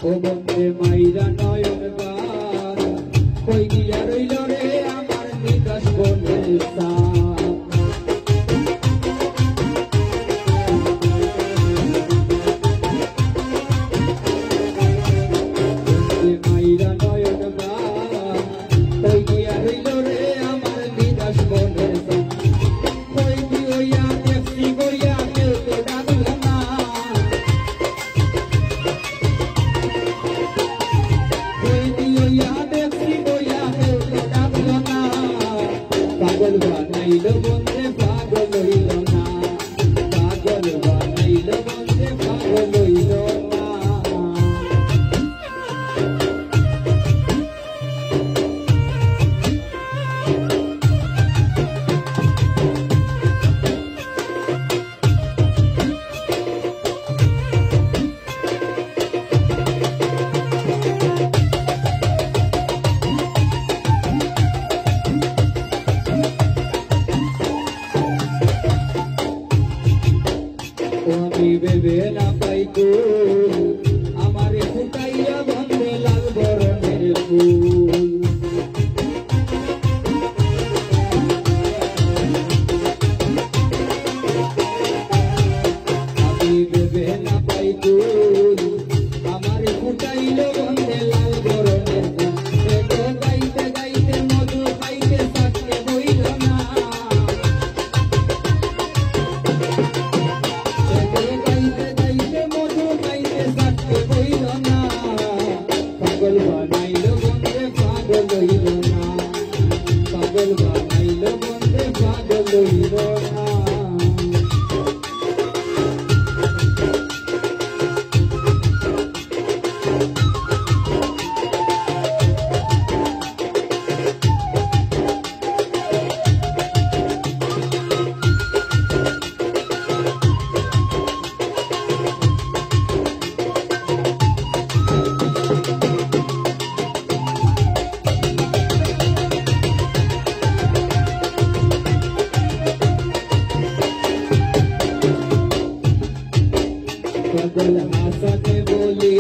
ও বন্ধে মাইরা নয়ন বান কই গিয়া রইল রে আমার নিকাশ বনের সান বন্ধে মাইরা নয়ন বান কই গিয়া রইল রে আমার নিকাশ বনের সান কই গিয়া দেখছি গইয়া কেউ তো ডাকল না পাগল বানাইল বন্ধে পাগল হইল না পাগল বানাইল বন্ধে পাগল হইল না আমি ভেবে না পাই কুল আমারে ফুটাইয়া বন্ধে লাল বরণের ফুল আমি ভেবে না পাই কুল আমারে ফুটাইল বন্ধে লাল বরণের ফুল গাইতে গাইতে মধু খাইতে থাকতে বইল না পাগল বানাইল বন্ধে পাগল হইল না পাগল বানাইল বন্ধে পাগল হইল না পাগল হাসাতে বলে